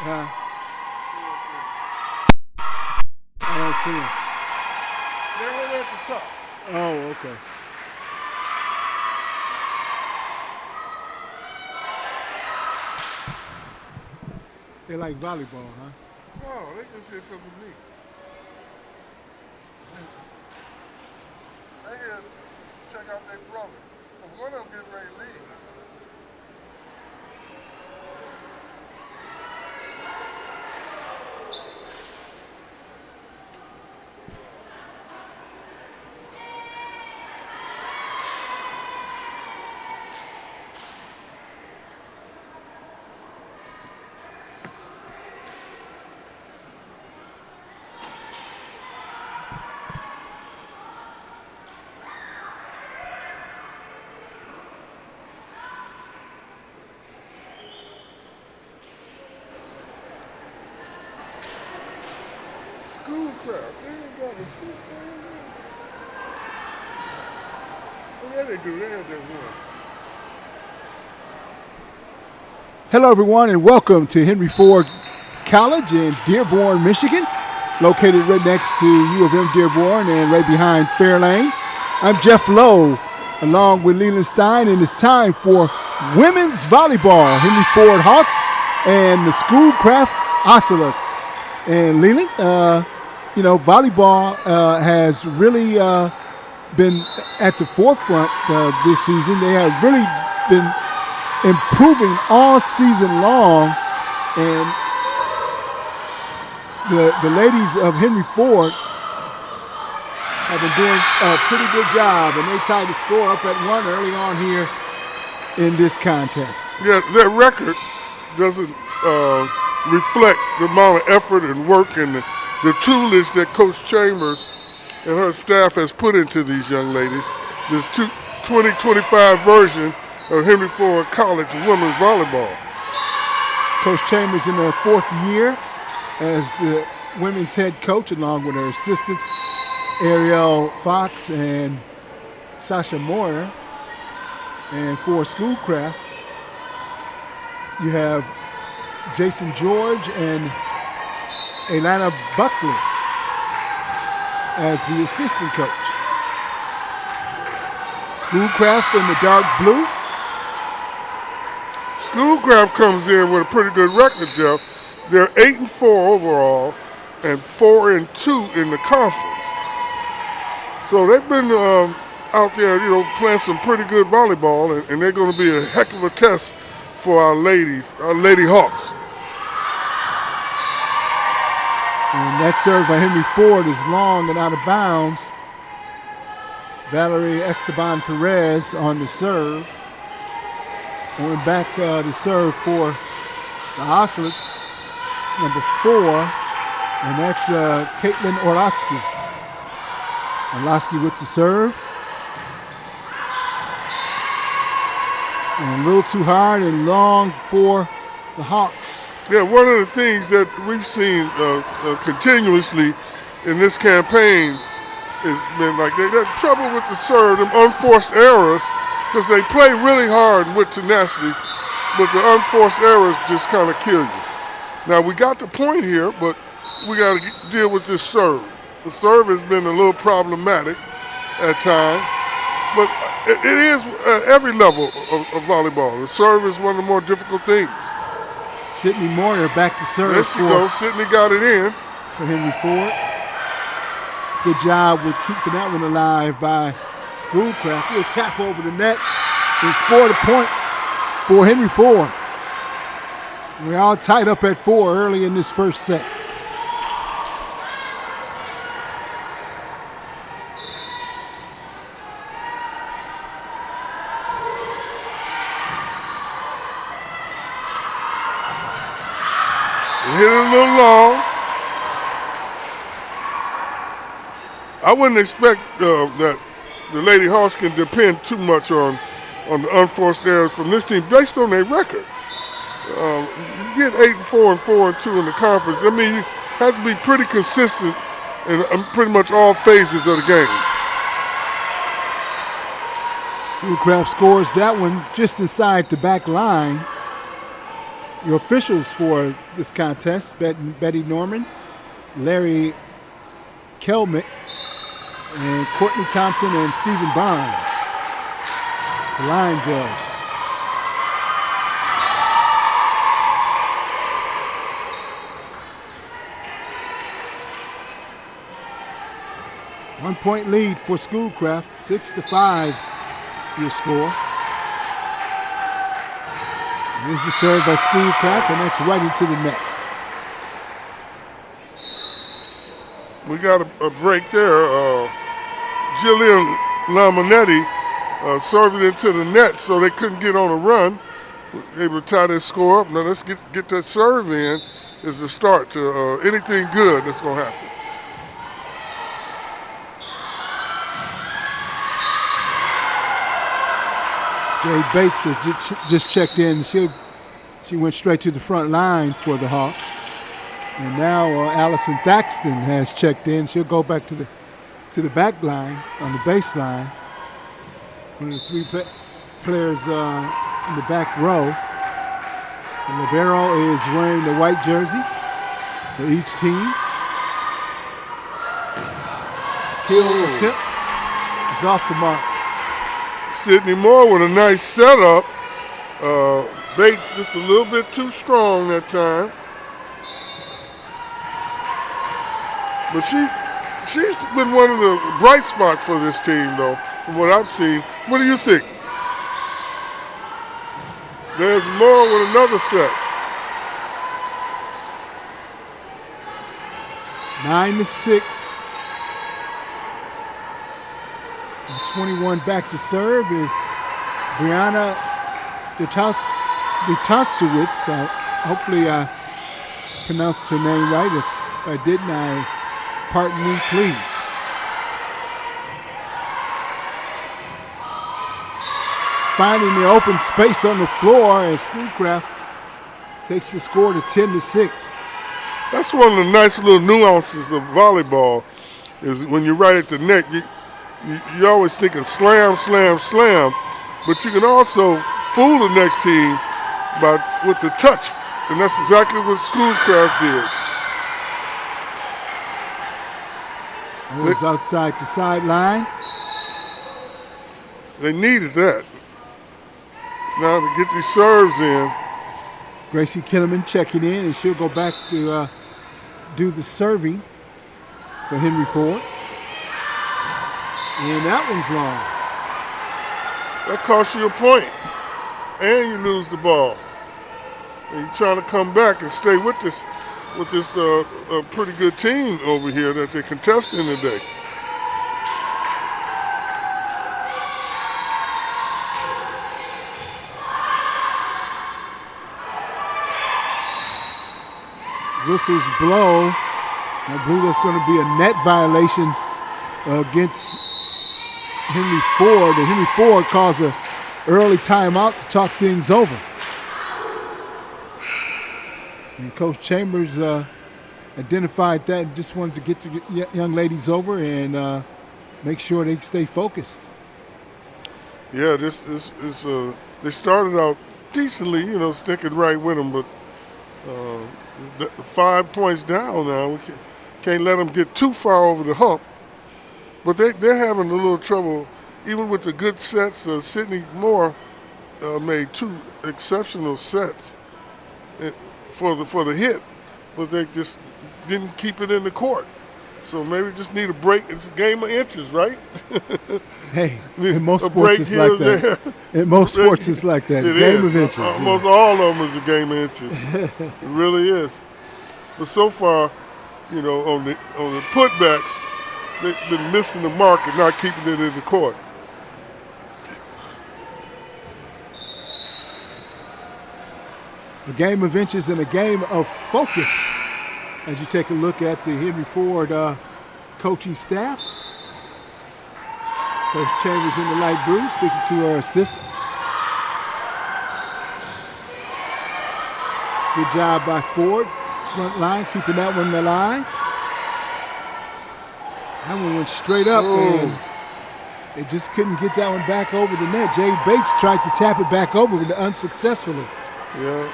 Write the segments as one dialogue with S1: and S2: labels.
S1: Huh? I don't see him.
S2: They're over at the top.
S1: Oh, okay. They like volleyball, huh?
S2: No, they just here because of me. They here to check out their brother. Because one of them getting ready to leave. Schoolcraft, they ain't got a system in there. Oh, yeah, they do. They have that one.
S1: Hello, everyone, and welcome to Henry Ford College in Dearborn, Michigan, located right next to U of M Dearborn and right behind Fairlane. I'm Jeff Lowe, along with Leland Stein, and it's time for women's volleyball. Henry Ford Hawks and the Schoolcraft Ocelots. And Leland, volleyball has really been at the forefront this season. They have really been improving all season long, and the ladies of Henry Ford have been doing a pretty good job, and they tied the score up at 1 early on here in this contest.
S2: Yeah, their record doesn't reflect the amount of effort and work and the toolage that Coach Chambers and her staff has put into these young ladies. This 2025 version of Henry Ford College women's volleyball.
S1: Coach Chambers in her 4th year as the women's head coach, along with her assistants, Ariel Fox and Sasha Moyer. And for Schoolcraft, you have Jason George and Alana Buckley as the assistant coach. Schoolcraft in the dark blue.
S2: Schoolcraft comes in with a pretty good record, Jeff. They're 8-4 overall and 4-2 in the conference. So they've been out there, playing some pretty good volleyball, and they're going to be a heck of a test for our ladies, our Lady Hawks.
S1: And that serve by Henry Ford is long and out of bounds. Valerie Esteban Perez on the serve. Going back to serve for the Ocelots. It's number 4, and that's Caitlin Orlowski. Orlowski with the serve. And a little too hard and long for the Hawks.
S2: Yeah, one of the things that we've seen continuously in this campaign has been like they got trouble with the serve, them unforced errors, because they play really hard and with tenacity, but the unforced errors just kind of kill you. Now, we got the point here, but we got to deal with this serve. The serve has been a little problematic at times, but it is at every level of volleyball. The serve is one of the more difficult things.
S1: Sydney Moyer back to serve.
S2: There she goes. Sydney got it in.
S1: For Henry Ford. Good job with keeping that one alive by Schoolcraft. He'll tap over the net and score the points for Henry Ford. We're all tied up at 4 early in this first set.
S2: Hit it a little long. I wouldn't expect that the Lady Hawks can depend too much on the unforced errors from this team based on their record. You get 8-4 and 4-2 in the conference. I mean, you have to be pretty consistent in pretty much all phases of the game.
S1: Schoolcraft scores that one just inside the back line. Your officials for this contest, Betty Norman, Larry Kelmick, and Courtney Thompson and Stephen Barnes. The line judge. One-point lead for Schoolcraft, 6-5 your score. Here's the serve by Schoolcraft, and that's right into the net.
S2: We got a break there. Jillian Laminetti served it into the net so they couldn't get on a run. Able to tie their score up. Now let's get that serve in is the start to anything good that's going to happen.
S1: Jade Bates has just checked in. She went straight to the front line for the Hawks. And now Allison Thaxton has checked in. She'll go back to the back line on the baseline. One of the three players in the back row. The libero is wearing the white jersey for each team. Kill attempt is off the mark.
S2: Sydney Moore with a nice setup. Bates just a little bit too strong that time. But she's been one of the bright spots for this team, though, from what I've seen. What do you think? There's Moore with another set.
S1: 9-6. 21 back to serve is Brianna Detachowicz. Hopefully I pronounced her name right. If I didn't, pardon me, please. Finding the open space on the floor as Schoolcraft takes the score to 10-6.
S2: That's one of the nice little nuances of volleyball is when you're right at the net, you always think of slam, slam, slam, but you can also fool the next team with the touch, and that's exactly what Schoolcraft did.
S1: It was outside the sideline.
S2: They needed that. Now to get these serves in.
S1: Gracie Kinnaman checking in, and she'll go back to do the serving for Henry Ford. And that one's long.
S2: That costs you a point, and you lose the ball. And you're trying to come back and stay with this pretty good team over here that they're contesting today.
S1: Whistles blow. I believe that's going to be a net violation against Henry Ford. And Henry Ford calls an early timeout to talk things over. And Coach Chambers identified that and just wanted to get the young ladies over and make sure they stay focused.
S2: Yeah, this is they started out decently, sticking right with them, but 5 points down now. We can't let them get too far over the hump. But they're having a little trouble, even with the good sets. Sydney Moore made 2 exceptional sets for the hit, but they just didn't keep it in the court. So maybe just need a break. It's a game of inches, right?
S1: Hey, in most sports it's like that. In most sports it's like that. A game of inches.
S2: Almost all of them is a game of inches. It really is. But so far, on the putbacks, they've been missing the mark and not keeping it in the court.
S1: A game of inches and a game of focus as you take a look at the Henry Ford coaching staff. Coach Chambers in the light blue speaking to our assistants. Good job by Ford. Front line, keeping that one alive. That one went straight up and they just couldn't get that one back over the net. Jade Bates tried to tap it back over but unsuccessfully.
S2: Yeah.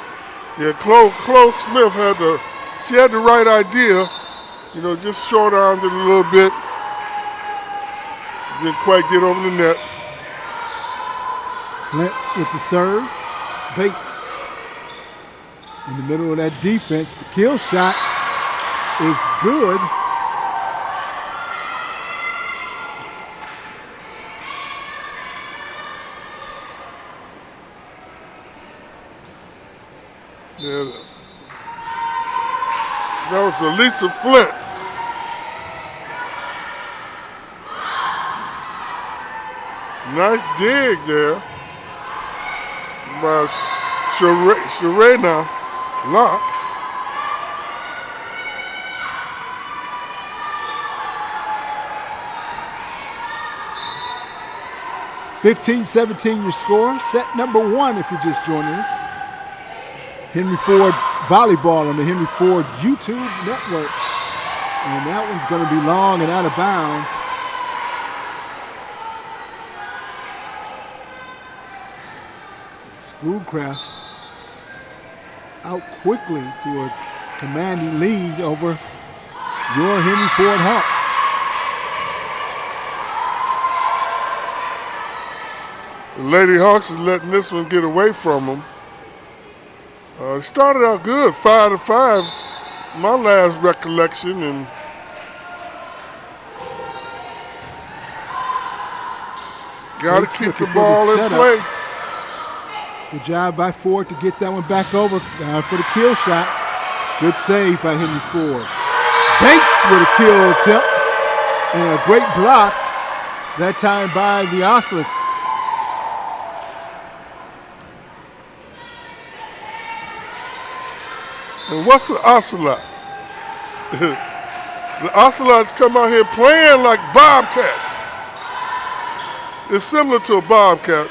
S2: Yeah, Chloe Smith she had the right idea. You know, just short-armed it a little bit. Didn't quite get over the net.
S1: Flint with the serve. Bates in the middle of that defense. The kill shot is good.
S2: Yeah, that was Elisa Flint. Nice dig there by Sharena Locke.
S1: (15-17) your score. Set number 1 if you're just joining us. Henry Ford Volleyball on the Henry Ford YouTube network. And that one's going to be long and out of bounds. Schoolcraft out quickly to a commanding lead over your Henry Ford Hawks.
S2: The Lady Hawks is letting this one get away from them. It started out good, 5-5, my last recollection, and got to keep the ball in play.
S1: Good job by Ford to get that one back over for the kill shot. Good save by Henry Ford. Bates with a kill attempt and a great block, that time by the Ocelots.
S2: And what's an ocelot? The ocelots come out here playing like bobcats. It's similar to a bobcat,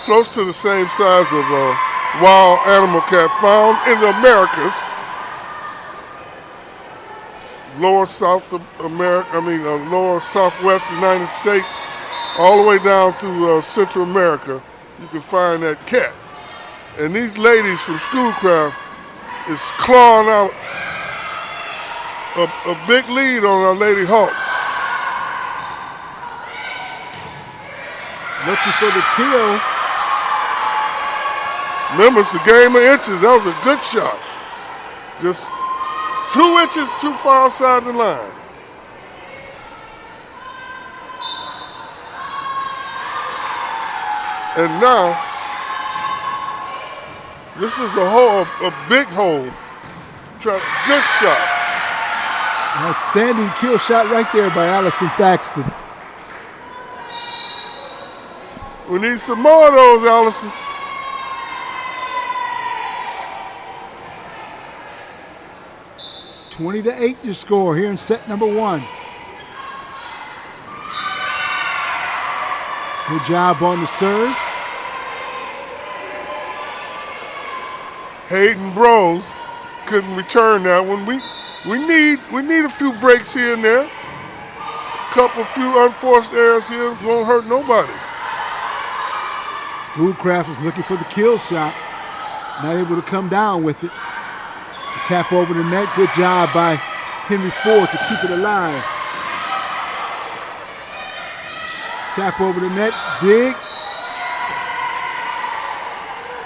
S2: close to the same size of a wild animal cat found in the Americas. Lower southwest United States, all the way down through Central America, you can find that cat. And these ladies from Schoolcraft is clawing out a big lead on our Lady Hawks.
S1: Looking for the kill.
S2: Remember, it's a game of inches. That was a good shot. Just 2 inches too far outside the line. And now, this is a big hole. Good shot.
S1: Outstanding kill shot right there by Allison Thaxton.
S2: We need some more of those, Allison.
S1: (20-8) your score here in set number 1. Good job on the serve.
S2: Hayden Bros couldn't return that one. We need a few breaks here and there. Few unforced errors here won't hurt nobody.
S1: Schoolcraft was looking for the kill shot. Not able to come down with it. Tap over the net. Good job by Henry Ford to keep it alive. Tap over the net. Dig.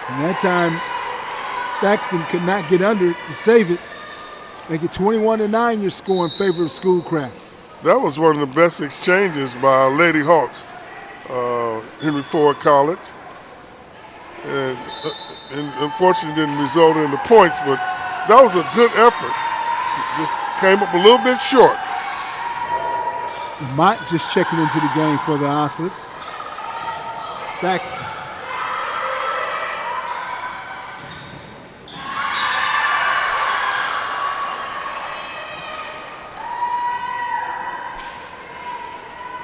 S1: And that time, Thaxton could not get under it to save it. Make it 21-9 your score in favor of Schoolcraft.
S2: That was one of the best exchanges by our Lady Hawks, Henry Ford College. And unfortunately didn't result in the points, but that was a good effort. Just came up a little bit short.
S1: Mott just checking into the game for the Ocelots. Thaxton.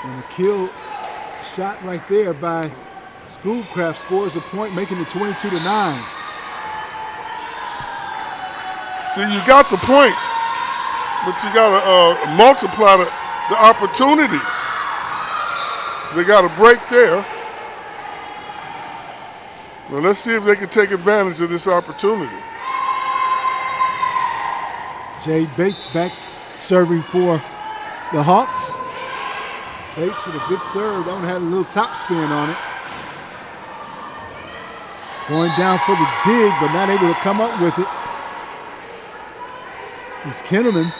S1: And a kill shot right there by Schoolcraft scores a point, making it 22-9.
S2: See, you got the point, but you got to multiply the opportunities. They got a break there. Well, let's see if they can take advantage of this opportunity.
S1: Jade Bates back serving for the Hawks. Bates with a good serve. That one had a little top spin on it. Going down for the dig, but not able to come up with it. It's Kinnaman.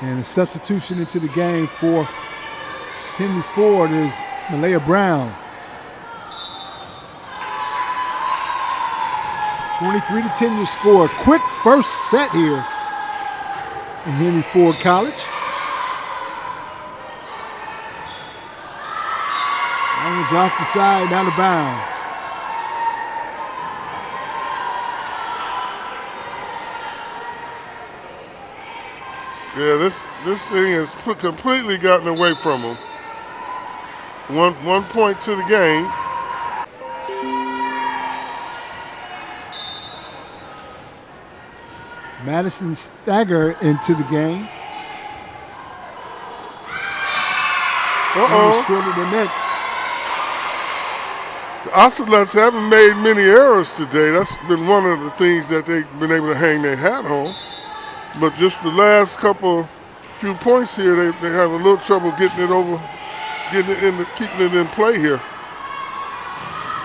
S1: And a substitution into the game for Henry Ford is Malaya Brown. 23-10 your score. Quick first set here in Henry Ford College. That one's off the side, out of bounds.
S2: Yeah, this thing has completely gotten away from him. One point to the game.
S1: Madison Stagger into the game. Short of the neck.
S2: The Ocelots haven't made many errors today. That's been one of the things that they've been able to hang their hat on. But just the last few points here, they have a little trouble getting it over, keeping it in play here.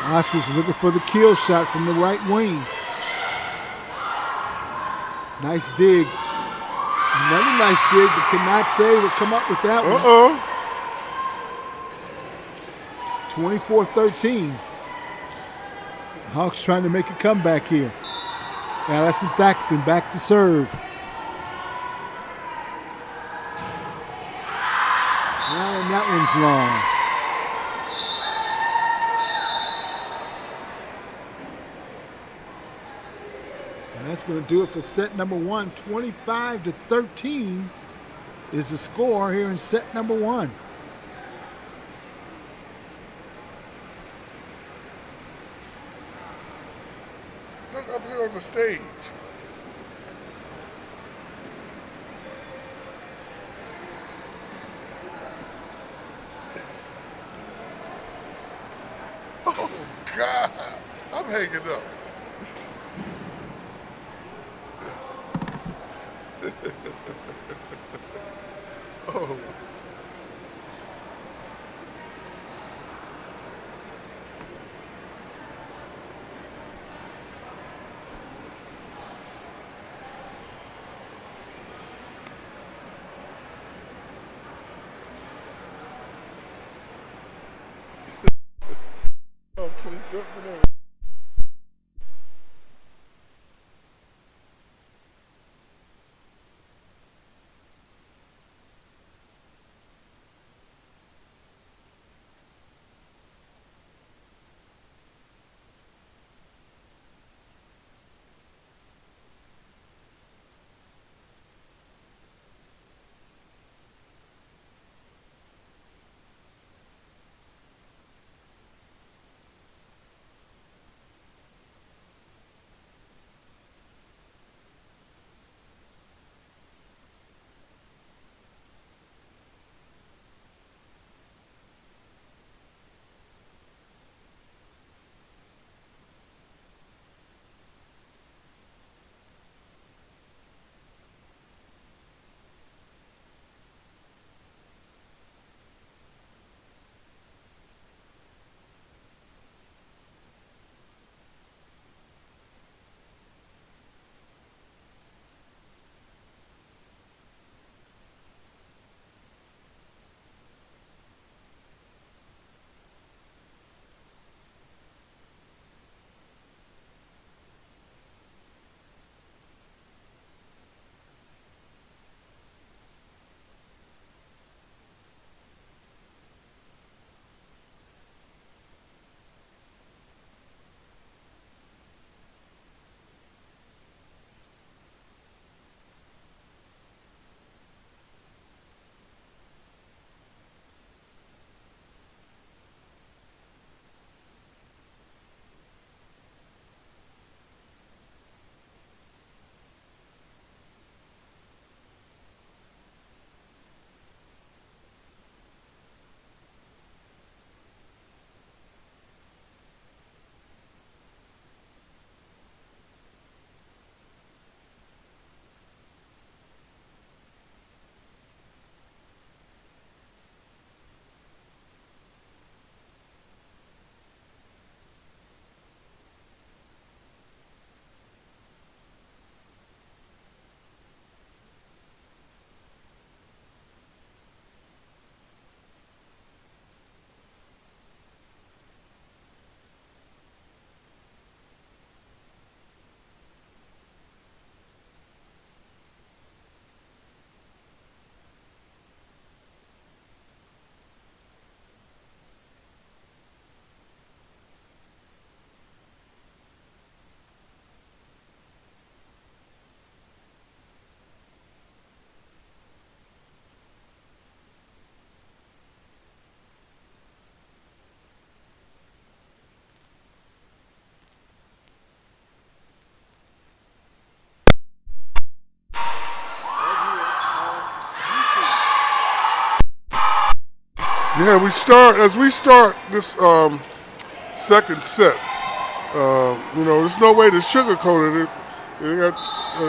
S1: Austin's looking for the kill shot from the right wing. Nice dig. Another nice dig, but cannot save or come up with that one. 24-13. Hawks trying to make a comeback here. Allison Thaxton back to serve. And that one's long. And that's going to do it for set number one. 25-13 is the score here in set number one.
S2: Look up here on the stage. Oh, God. I'm hanging up. Oh. Oh, please, don't. Yeah, as we start this second set. There's no way to sugarcoat it. It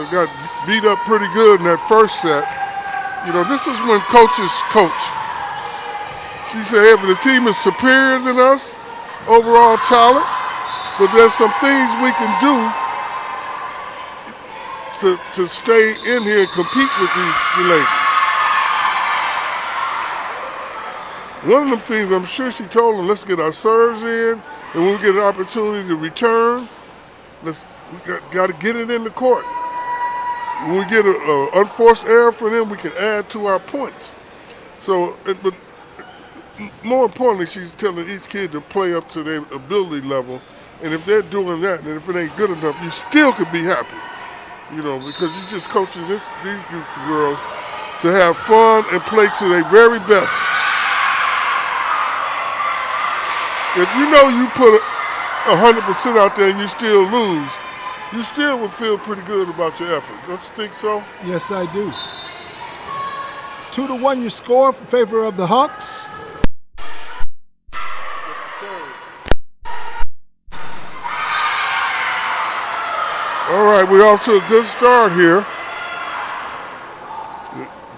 S2: got beat up pretty good in that first set. This is when coaches coach. She said, hey, if the team is superior than us, overall talent, but there's some things we can do to stay in here and compete with these ladies. One of them things I'm sure she told them, let's get our serves in, and when we get an opportunity to return, we got to get it in the court. When we get an unforced error for them, we can add to our points. So, but more importantly, she's telling each kid to play up to their ability level, and if they're doing that, and if it ain't good enough, you still could be happy, because you're just coaching these group of girls to have fun and play to their very best. If you put 100% out there and you still lose, you still would feel pretty good about your effort. Don't you think so?
S1: Yes, I do. 2-1 your score in favor of the Hawks.
S2: All right, we're off to a good start here.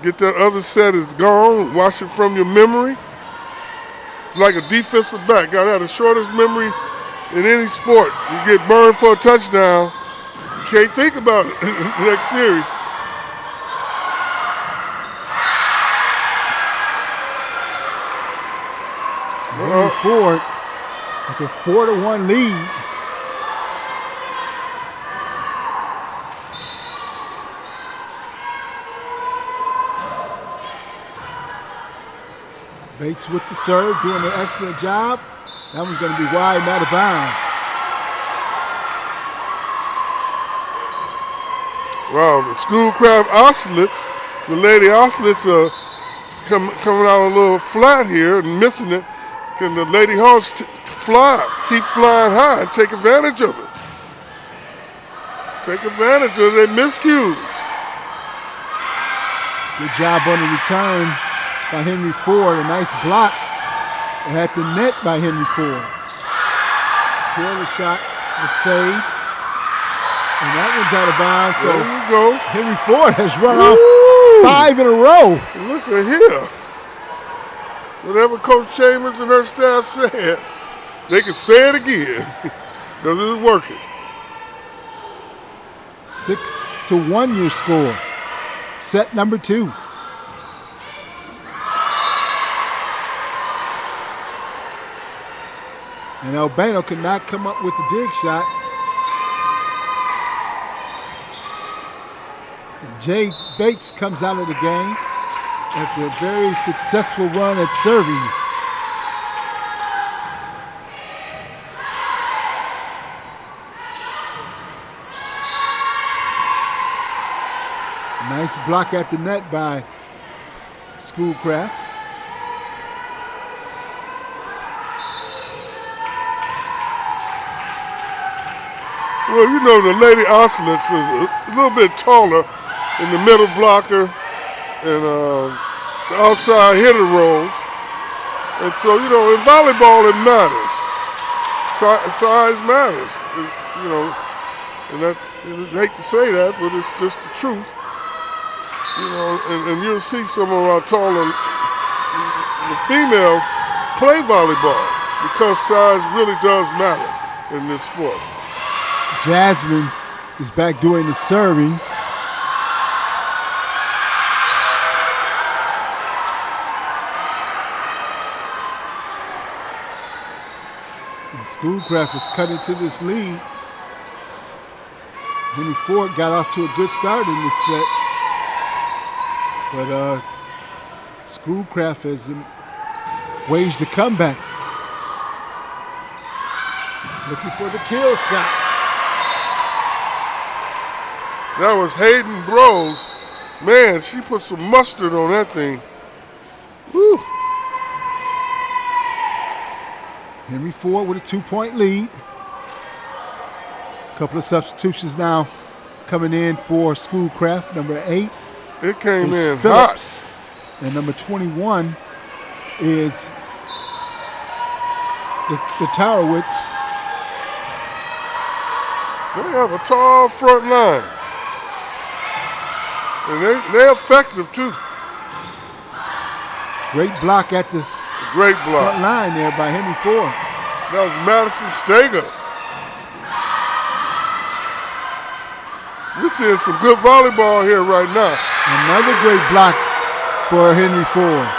S2: Get that other set is gone. Wash it from your memory. It's like a defensive back. Got to have the shortest memory in any sport. You get burned for a touchdown, you can't think about it next series.
S1: Moving forward with a 4-1 lead. Bates with the serve, doing an excellent job. That one's going to be wide and out of bounds.
S2: Wow, the Schoolcraft Ocelots, the Lady Ocelots are coming out a little flat here and missing it. Can the Lady Hawks keep flying high and take advantage of it? Take advantage of their miscues.
S1: Good job on the return by Henry Ford. A nice block at the net by Henry Ford. The shot was saved. And that one's out of bounds. So
S2: there you go.
S1: Henry Ford has run off 5 in a row.
S2: Look at here. Whatever Coach Chambers and her staff said, they can say it again because it's working.
S1: 6-1 your score. Set number 2. And Albano could not come up with the dig shot. And Jay Bates comes out of the game after a very successful run at serving. Nice block at the net by Schoolcraft.
S2: Well, the Lady Ocelots is a little bit taller in the middle blocker and the outside hitter roles. And so, in volleyball it matters. Size matters, and that, I hate to say that, but it's just the truth. And you'll see some of our taller the females play volleyball because size really does matter in this sport.
S1: Jasmine is back doing the serving. And Schoolcraft is cut into this lead. Henry Ford got off to a good start in this set. But Schoolcraft has waged a comeback. Looking for the kill shot.
S2: That was Hayden Bros. Man, she put some mustard on that thing. Woo.
S1: Henry Ford with a 2-point lead. A couple of substitutions now coming in for Schoolcraft. Number 8.
S2: It came in
S1: Phillips.
S2: hot.
S1: And number 21 is the Towerwoods.
S2: They have a tall front line. And they're effective, too.
S1: Great block at the
S2: Great block.
S1: front line there by Henry Ford.
S2: That was Madison Steger. We're seeing some good volleyball here right now.
S1: Another great block for Henry Ford.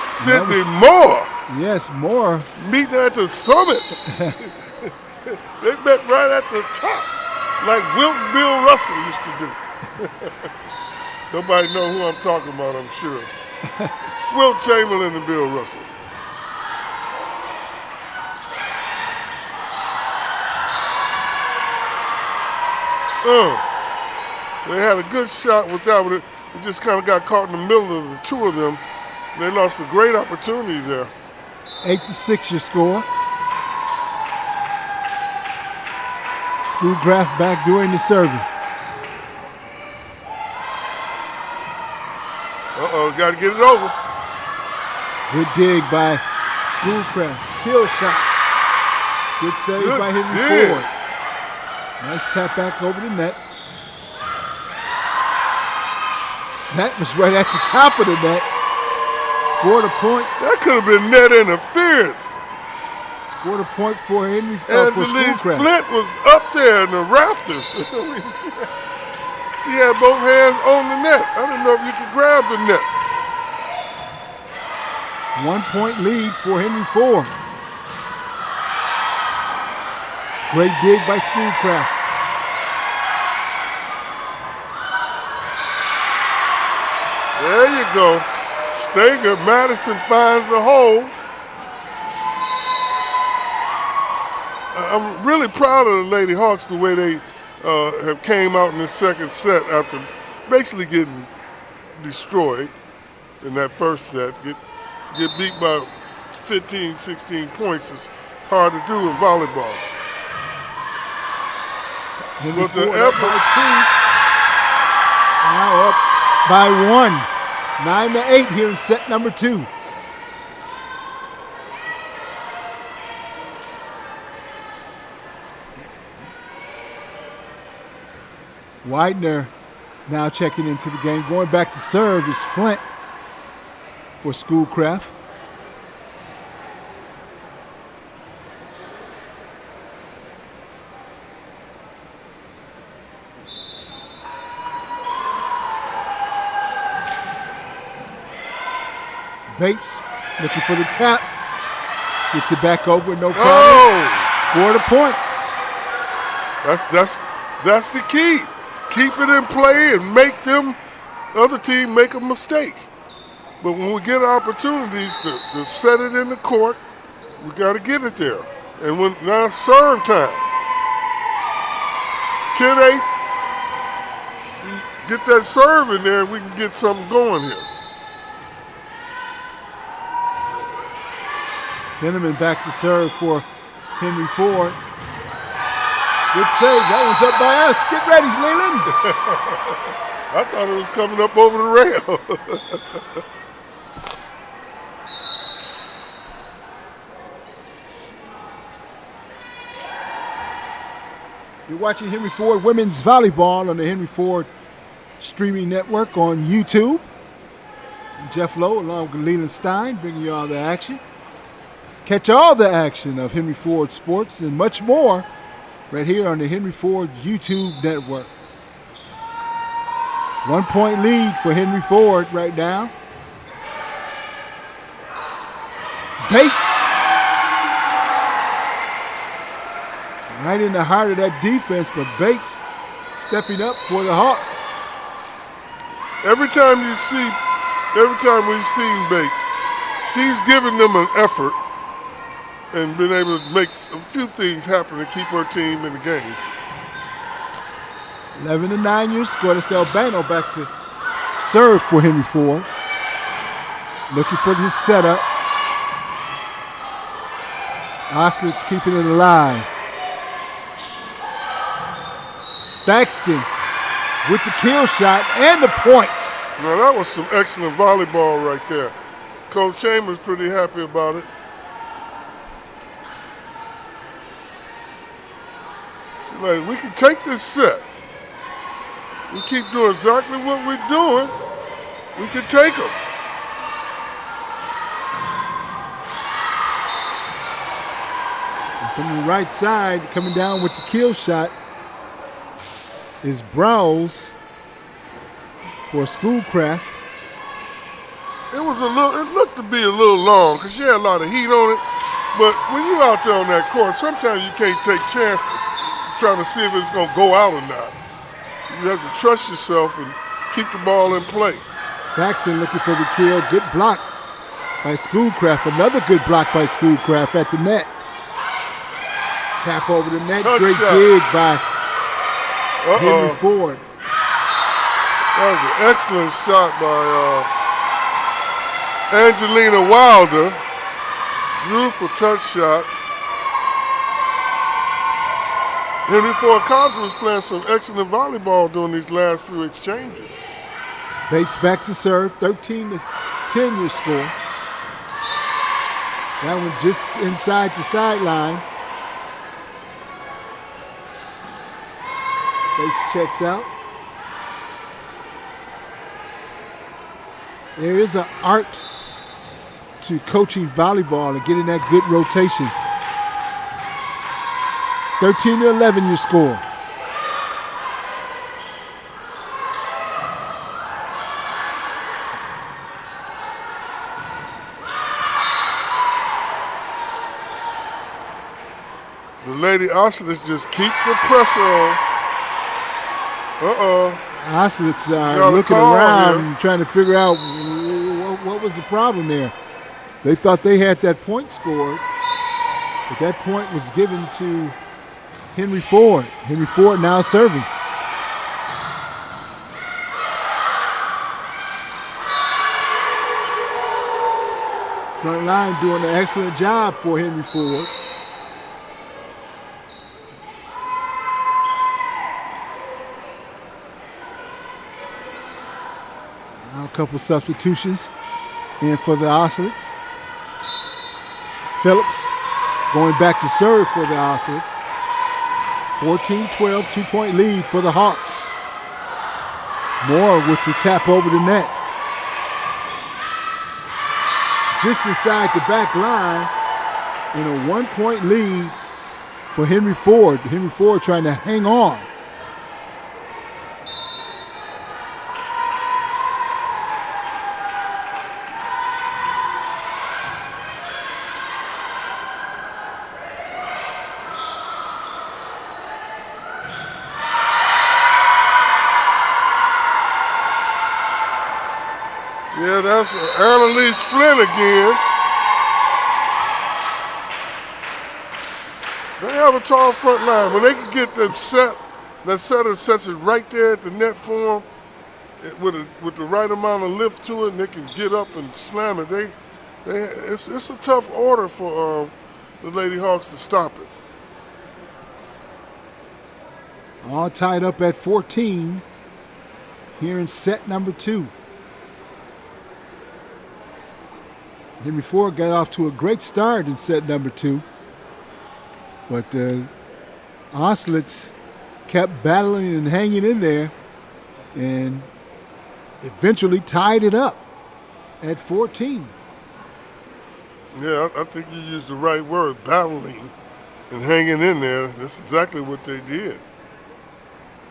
S2: Sidney Moore.
S1: Yes, Moore.
S2: Meeting at the summit. They met right at the top, like Wilton Bill Russell used to do. Nobody know who I'm talking about, I'm sure. Wilt Chamberlain and Bill Russell. They had a good shot with that, but it just kind of got caught in the middle of the two of them. They lost a great opportunity there.
S1: 8-6 your score. Schoolcraft back doing the serving.
S2: Got to get it over.
S1: Good dig by Schoolcraft. Kill shot. Good save by Henry Ford. Nice tap back over the net. That was right at the top of the net. Scored a point.
S2: That could have been net interference.
S1: Scored a point for Henry
S2: Angelique
S1: for Schoolcraft.
S2: Flint was up there in the rafters. She had both hands on the net. I didn't know if you could grab the net.
S1: 1 point lead for Henry Ford. Great dig by Schoolcraft.
S2: There you go. Steger, Madison finds the hole. I'm really proud of the Lady Hawks, the way they have came out in the second set after basically getting destroyed in that first set. Get beat by 15, 16 points is hard to do in volleyball. But the effort.
S1: Now up by 1. 9-8 here in set number 2. Widener now checking into the game. Going back to serve is Flint for Schoolcraft. Bates looking for the tap. Gets it back over, no problem.
S2: Oh!
S1: Scored a point.
S2: That's the key. Keep it in play and make them other team make a mistake. But when we get opportunities to set it in the court, we got to get it there. And when now it's serve time. It's 10-8. Get that serve in there and we can get something going here.
S1: Henneman back to serve for Henry Ford. Good save. That one's up by us. Get ready, Leland.
S2: I thought it was coming up over the rail.
S1: You're watching Henry Ford Women's Volleyball on the Henry Ford streaming network on YouTube. I'm Jeff Lowe along with Leland Stein bringing you all the action. Catch all the action of Henry Ford Sports and much more right here on the Henry Ford YouTube network. 1 point lead for Henry Ford right now. Bates. Right in the heart of that defense, but Bates stepping up for the Hawks.
S2: Every time we've seen Bates, she's given them an effort and been able to make a few things happen to keep her team in the games.
S1: 11-9 your score. That's Albano back to serve for Henry Ford. Looking for this setup. Ocelots keeping it alive. Thaxton with the kill shot and the points.
S2: Now that was some excellent volleyball right there. Coach Chambers pretty happy about it. like, we can take this set. We keep doing exactly what we're doing. We can take them.
S1: And from the right side, coming down with the kill shot is Browse for Schoolcraft.
S2: It looked to be a little long because she had a lot of heat on it. But when you're out there on that court, sometimes you can't take chances trying to see if it's going to go out or not. You have to trust yourself and keep the ball in play.
S1: Paxton looking for the kill. Good block by Schoolcraft. Another good block by Schoolcraft at the net. Tap over the net.
S2: Touch
S1: Great
S2: shot.
S1: dig by Henry Ford.
S2: That was an excellent shot by Angelina Wilder. Beautiful touch shot. Henry Ford College was playing some excellent volleyball during these last few exchanges.
S1: Bates back to serve. 13-10 your score. That one just inside the sideline. Bates checks out. There is an art to coaching volleyball and getting that good rotation. 13-11 your score.
S2: The Lady Ocelots just keep the pressure on.
S1: Ocelots are looking around and trying to figure out what was the problem there. They thought they had that point scored, but that point was given to Henry Ford. Henry Ford now serving. Front line doing an excellent job for Henry Ford. Now a couple substitutions in for the Ocelots. Phillips going back to serve for the Ocelots. 14-12, 2-point lead for the Hawks. Moore with the tap over the net. Just inside the back line in a 1-point lead for Henry Ford. Henry Ford trying to hang on.
S2: Yeah, that's Annalise Flynn again. They have a tall front line. When they can get that setter sets it right there at the net for them with the right amount of lift to it, and they can get up and slam it. It's a tough order for the Lady Hawks to stop it.
S1: All tied up at 14 here in set number 2. Henry Ford got off to a great start in set number 2, but the Ocelots kept battling and hanging in there and eventually tied it up at 14.
S2: Yeah, I think you used the right word, battling and hanging in there. That's exactly what they did.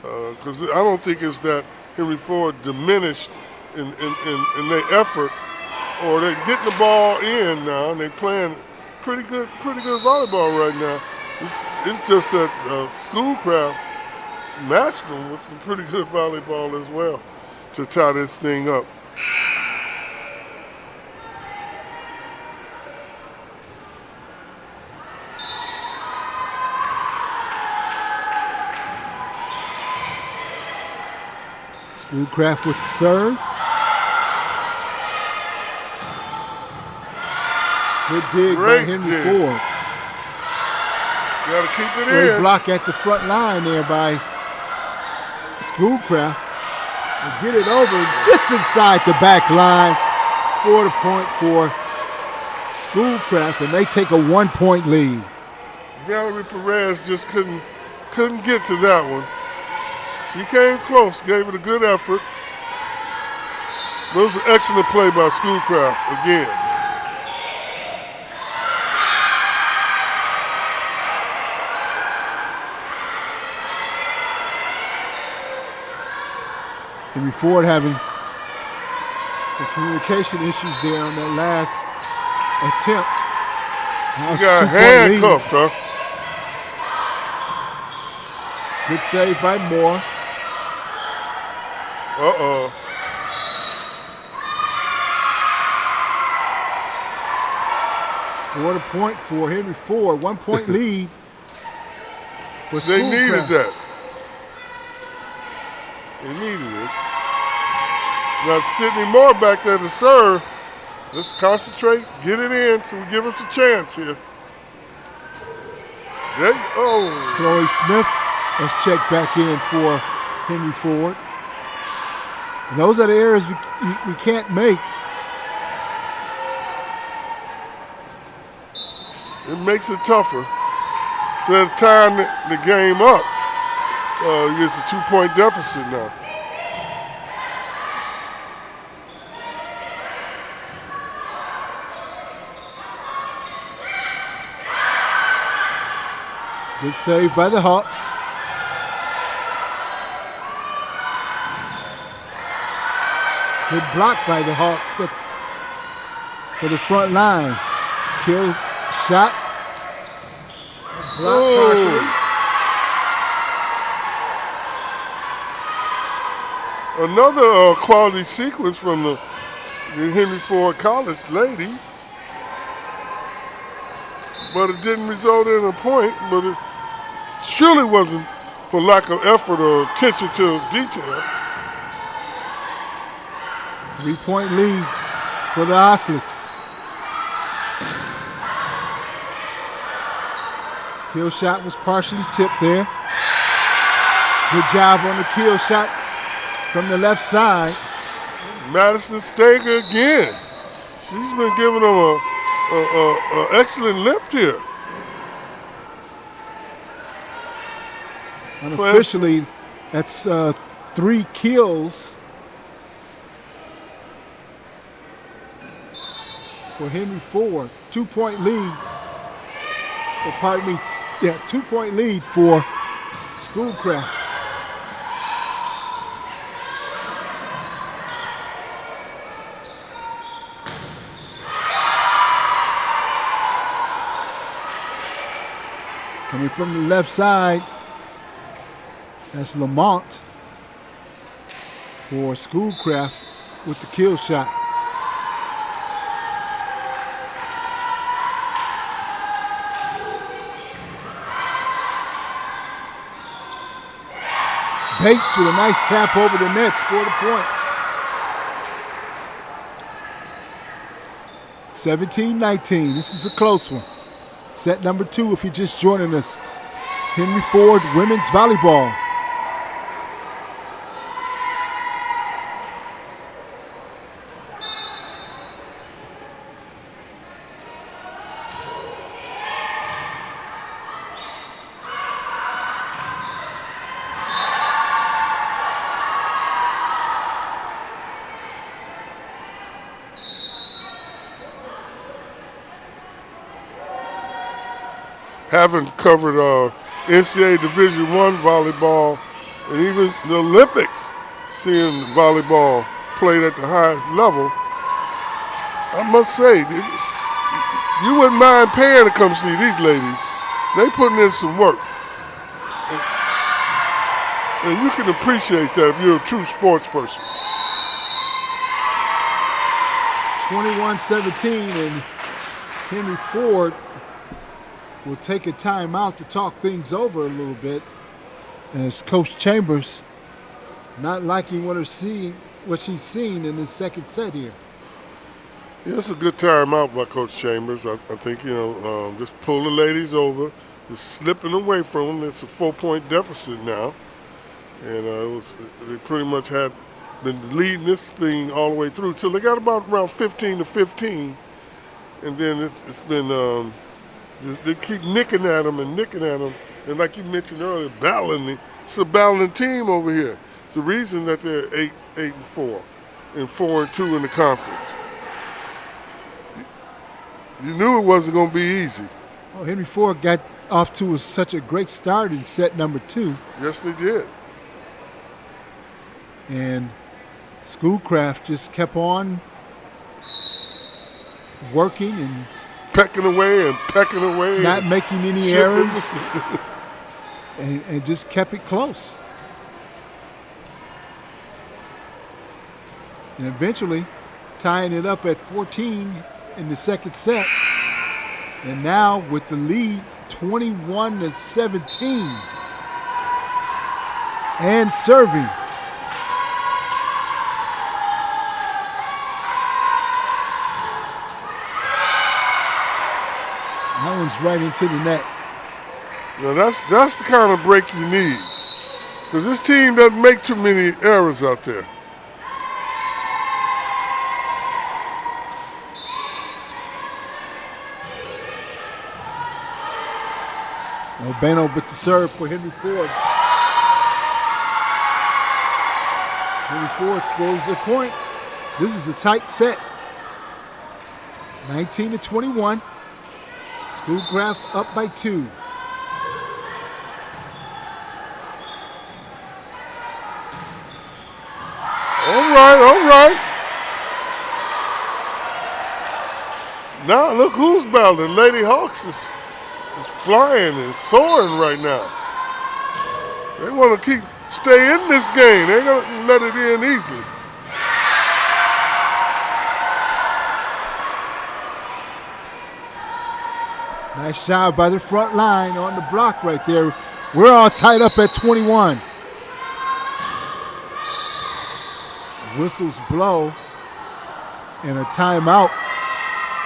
S2: Because I don't think it's that Henry Ford diminished in their effort, or they're getting the ball in now, and they're playing pretty good volleyball right now. It's just that Schoolcraft matched them with some pretty good volleyball as well to tie this thing up.
S1: Schoolcraft with the serve. Good dig by Henry Ford.
S2: Got to keep it
S1: Great
S2: in.
S1: block at the front line there by Schoolcraft. And get it over just inside the back line. Scored a point for Schoolcraft, and they take a 1-point lead.
S2: Valerie Perez just couldn't couldn't get to that one. She came close, gave it a good effort. But it was an excellent play by Schoolcraft again.
S1: Henry Ford having some communication issues there on that last attempt.
S2: She got handcuffed, huh?
S1: Good save by Moore.
S2: Uh-oh.
S1: Scored a point for Henry Ford. 1 point lead for
S2: They
S1: Schoolcraft.
S2: needed that. They needed it. Now Sydney Moore back there to serve. Let's concentrate, get it in, so give us a chance here. There you, oh.
S1: Chloe Smith has checked back in for Henry Ford. And those are the errors we can't make.
S2: It makes it tougher. Instead of tying the game up, it's a 2-point deficit now.
S1: Good save by the Hawks. Good block by the Hawks for the front line. Kill shot. Block partially.
S2: Another quality sequence from the Henry Ford College ladies. But it didn't result in a point, but it surely wasn't for lack of effort or attention to detail.
S1: 3-point lead for the Ocelots. Kill shot was partially tipped there. Good job on the kill shot from the left side.
S2: Madison Stager again. She's been giving them a excellent lift here.
S1: Unofficially, that's 3 kills for Henry Ford. 2-point lead. Or pardon me, 2-point lead for Schoolcraft. Coming from the left side, that's Lamont for Schoolcraft with the kill shot. Bates with a nice tap over the net, scored a point. 17-19, this is a close one. Set number 2 if you're just joining us. Henry Ford Women's Volleyball.
S2: Having covered NCAA Division I volleyball and even the Olympics, seeing volleyball played at the highest level, I must say, you wouldn't mind paying to come see these ladies. They putting in some work. And you can appreciate that if you're a true sports person.
S1: 21-17, and Henry Ford will take a timeout to talk things over a little bit, as Coach Chambers not liking what she's seen in this second set here.
S2: Yeah, it's a good timeout by Coach Chambers. I think, just pull the ladies over. It's slipping away from them. It's a 4-point deficit now. And they pretty much had been leading this thing all the way through till they got about around 15-15. And then it's been they keep nicking at them, And like you mentioned earlier, battling. It's a battling team over here. It's the reason that they're 8-4 and 4-2 in the conference. You knew it wasn't going to be easy.
S1: Well, Henry Ford got off to such a great start in set number 2.
S2: Yes, they did.
S1: And Schoolcraft just kept on working and
S2: pecking away and pecking away.
S1: Not making any errors. and just kept it close. And eventually tying it up at 14 in the second set. And now with the lead 21-17. And serving. That one's right into the net.
S2: Now that's the kind of break you need. Because this team doesn't make too many errors out there.
S1: No Beno but the serve for Henry Ford. Henry Ford scores a point. This is a tight set. 19-21. Schoolcraft up by 2.
S2: All right. Now look who's battling. Lady Hawks is flying and soaring right now. They want to stay in this game. They're going to let it in easily.
S1: Nice job by the front line on the block right there. We're all tied up at 21. Whistles blow, and a timeout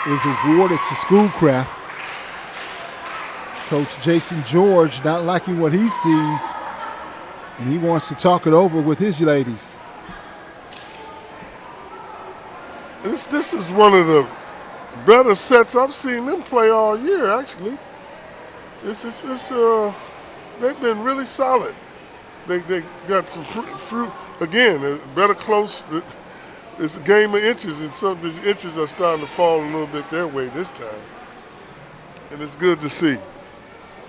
S1: is awarded to Schoolcraft. Coach Jason George not liking what he sees, and he wants to talk it over with his ladies.
S2: This is one of the better sets I've seen them play all year, actually. They've been really solid. They got some fruit. Again, better close. It's a game of inches, and some of these inches are starting to fall a little bit their way this time. And it's good to see.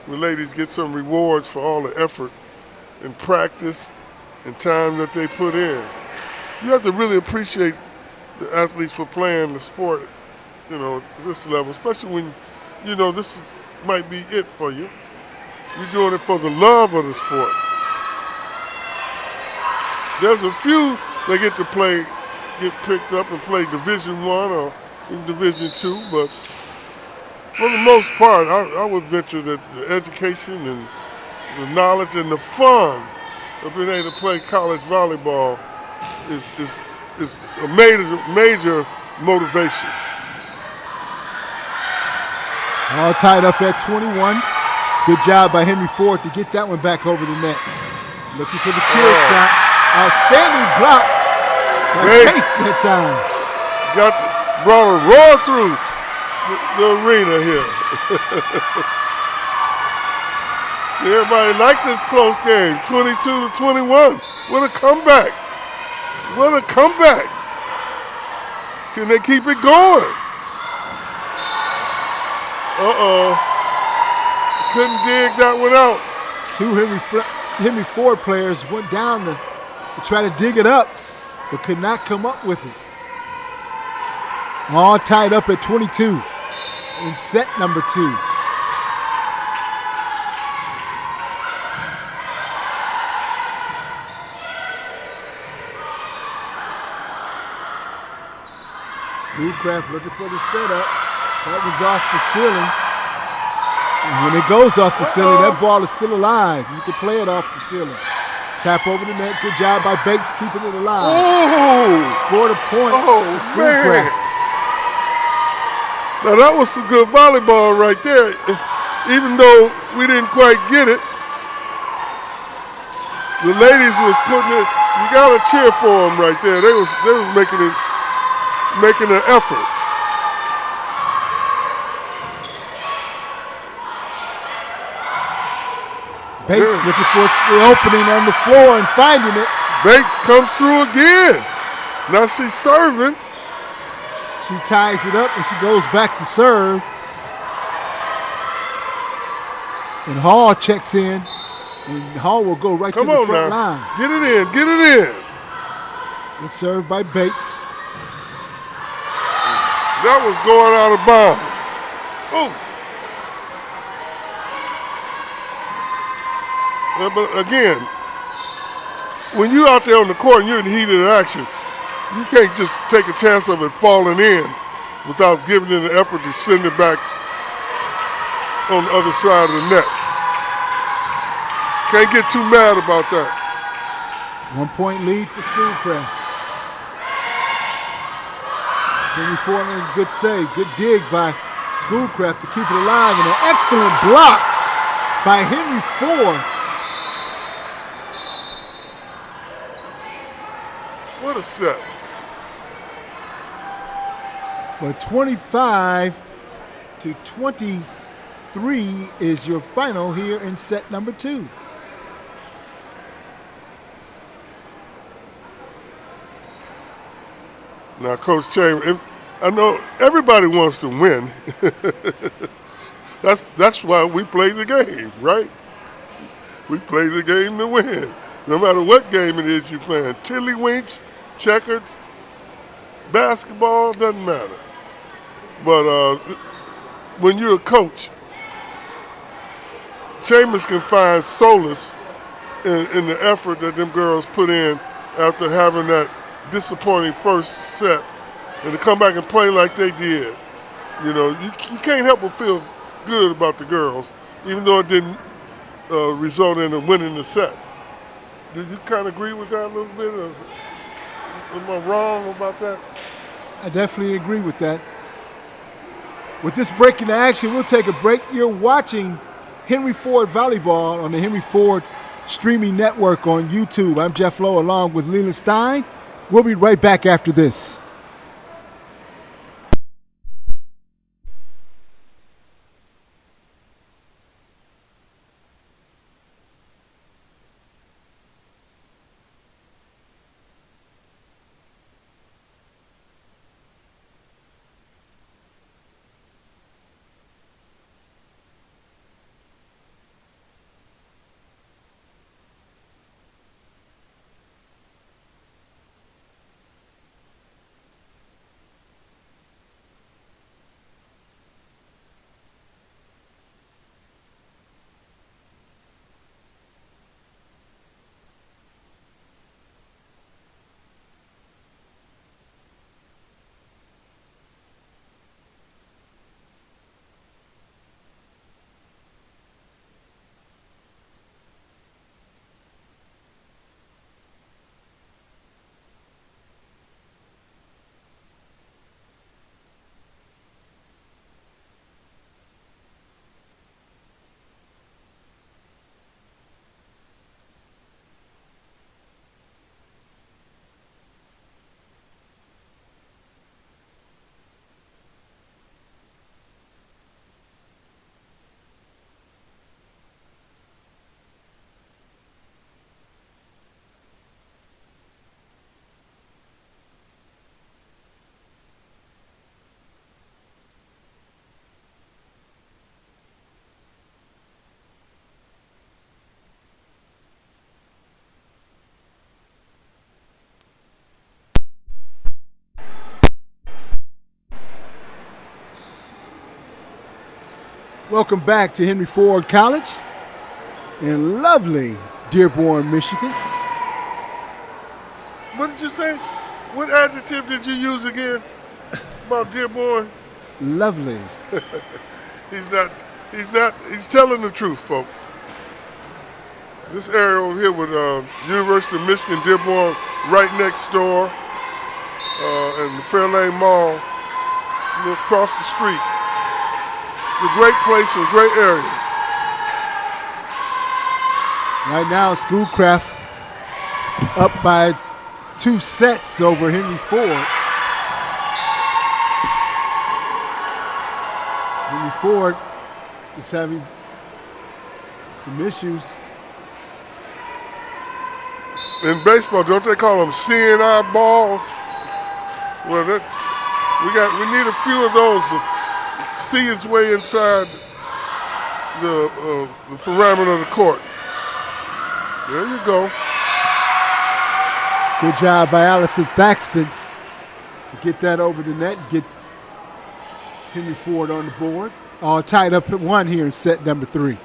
S2: The ladies get some rewards for all the effort and practice and time that they put in. You have to really appreciate the athletes for playing the sport, at this level, especially when, this might be it for you. You're doing it for the love of the sport. There's a few that get picked up and play Division I or in Division II, but for the most part, I would venture that the education and the knowledge and the fun of being able to play college volleyball is a major motivation.
S1: All tied up at 21. Good job by Henry Ford to get that one back over the net. Looking for the kill shot. Outstanding block by Case that time.
S2: Brought a roar through the arena here. Everybody like this close game. 22-21. What a comeback. What a comeback. Can they keep it going? Couldn't dig that one out.
S1: 2 Henry Ford players went down to try to dig it up, but could not come up with it. All tied up at 22 in set number 2. Schoolcraft looking for the setup. That one's off the ceiling. And when it goes off the ceiling, that ball is still alive. You can play it off the ceiling. Tap over the net. Good job by Bakes keeping it alive. Scored a point for Schoolcraft.
S2: Now that was some good volleyball right there. Even though we didn't quite get it, the ladies was putting it. You gotta cheer for them right there. They was making an effort.
S1: Bates looking for the opening on the floor and finding it.
S2: Bates comes through again. Now she's serving.
S1: She ties it up and she goes back to serve. And Hall checks in. And Hall will go right to the front line.
S2: Get it in, get it in.
S1: It's served by Bates.
S2: That was going out of bounds. Oh. But again, when you're out there on the court and you're in heated action, you can't just take a chance of it falling in without giving it an effort to send it back on the other side of the net. Can't get too mad about that.
S1: 1 point lead for Schoolcraft. Henry Ford, good save, good dig by Schoolcraft to keep it alive, and an excellent block by Henry Ford.
S2: What a set.
S1: But 25-23 is your final here in set number 2.
S2: Now, Coach Chambers, I know everybody wants to win. That's why we play the game, right? We play the game to win. No matter what game it is you're playing. Tiddlywinks, checkers, basketball, doesn't matter. But when you're a coach, Chambers can find solace in the effort that them girls put in after having that disappointing first set, and to come back and play like they did. You know, you can't help but feel good about the girls, even though it didn't result in them winning the set. Did you kind of agree with that a little bit? Am I wrong about that?
S1: I definitely agree with that. With this break in action, we'll take a break. You're watching Henry Ford Volleyball on the Henry Ford streaming network on YouTube. I'm Jeff Lowe along with Leland Stein. We'll be right back after this. Welcome back to Henry Ford College in lovely Dearborn, Michigan.
S2: What did you say? What adjective did you use again about Dearborn?
S1: Lovely.
S2: He's telling the truth, folks. This area over here with University of Michigan, Dearborn, right next door, and the Fairlane Mall, across the street. It's a great place and great area.
S1: Right now, Schoolcraft up by 2 sets over Henry Ford. Henry Ford is having some issues
S2: in baseball, don't they call them seeing eye balls? Well, we need a few of those to see its way inside the parameter of the court. There you go.
S1: Good job by Allison Thaxton to get that over the net and get Henry Ford on the board. All tied up at 1 here in set number 3.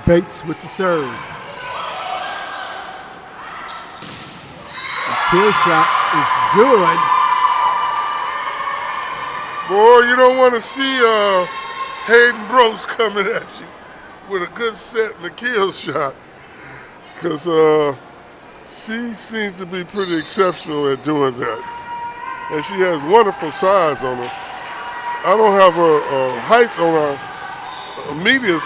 S1: Bates with the serve. The kill shot is good.
S2: Boy, you don't want to see Hayden Brooks coming at you with a good set and a kill shot, because she seems to be pretty exceptional at doing that. And she has wonderful size on her. I don't have her height on her media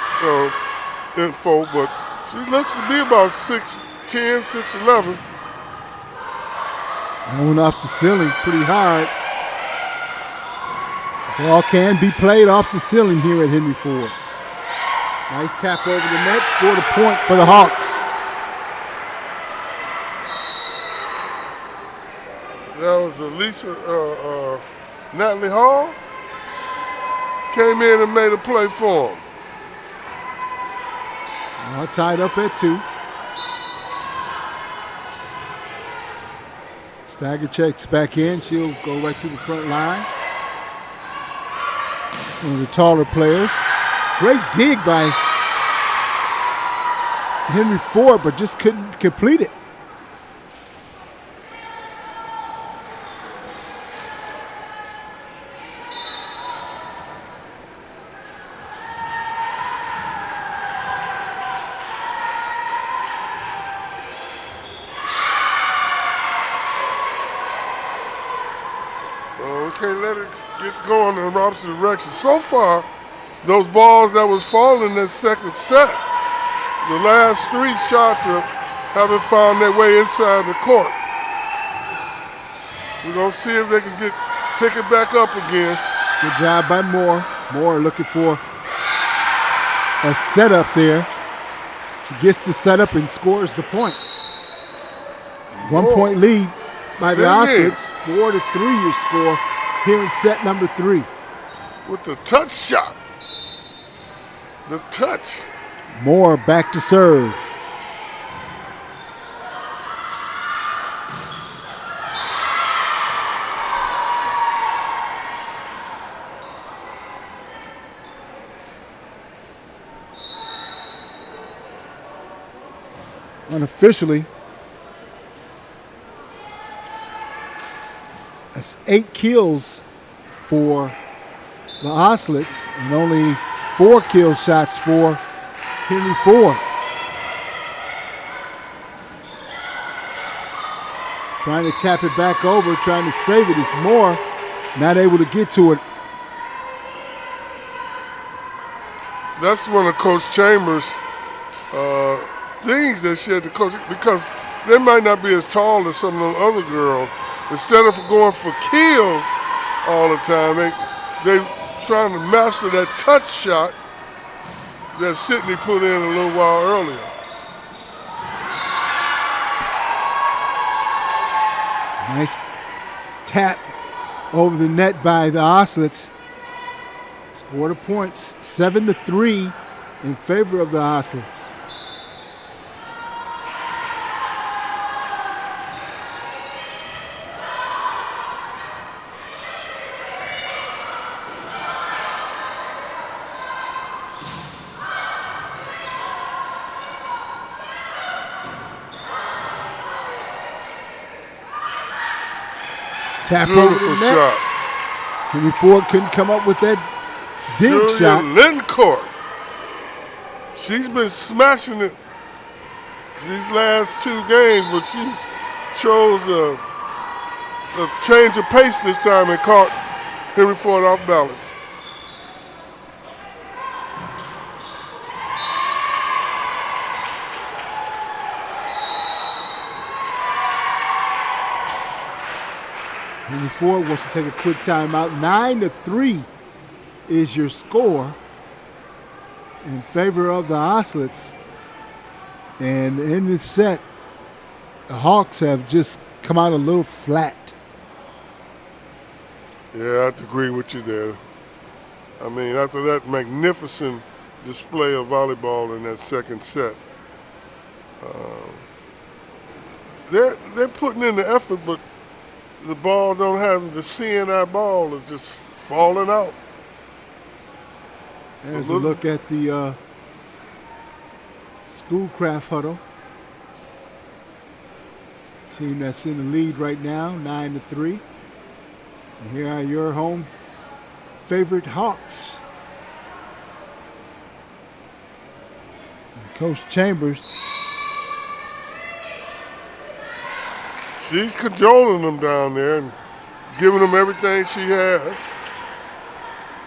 S2: info, but she looks to be about 6'10", 6'11".
S1: That went off the ceiling pretty hard. Ball can be played off the ceiling here at Henry Ford. Nice tap over the net, scored a point for the Hawks.
S2: That was Natalie Hall. Came in and made a play for him.
S1: All tied up at 2. Stagger checks back in. She'll go right to the front line. One of the taller players. Great dig by Henry Ford, but just couldn't complete it.
S2: We can't let it get going in the opposite direction. So far, those balls that was falling in that second set, the last 3 shots haven't found their way inside the court. We're going to see if they can pick it back up again.
S1: Good job by Moore. Moore looking for a setup there. She gets the setup and scores the point. 1 point lead by the Ocelots. 4-3 your score here in set number 3.
S2: With the touch shot. The touch.
S1: Moore back to serve. Unofficially, that's 8 kills for the Ocelots and only 4 kill shots for Henry Ford. Trying to tap it back over, trying to save it. It's Moore not able to get to it.
S2: That's one of Coach Chambers' things that she had to coach, because they might not be as tall as some of them other girls. Instead of going for kills all the time, they trying to master that touch shot that Sydney put in a little while earlier.
S1: Nice tap over the net by the Ocelots. Scored a points, 7-3 in favor of the Ocelots. Tap over the net.
S2: Shot.
S1: Henry Ford couldn't come up with that dig
S2: Julia
S1: shot.
S2: Lincourt. She's been smashing it these last 2 games, but she chose a change of pace this time and caught Henry Ford off balance.
S1: Henry Ford wants to take a quick timeout. 9-3 is your score in favor of the Ocelots. And in this set, the Hawks have just come out a little flat.
S2: Yeah, I have to agree with you there. I mean, after that magnificent display of volleyball in that second set, they're putting in the effort, but the ball don't have the CNI ball is just falling out.
S1: There's a look at the Schoolcraft huddle. Team that's in the lead right now, 9-3. And here are your home favorite Hawks. And Coach Chambers.
S2: She's cajoling them down there and giving them everything she has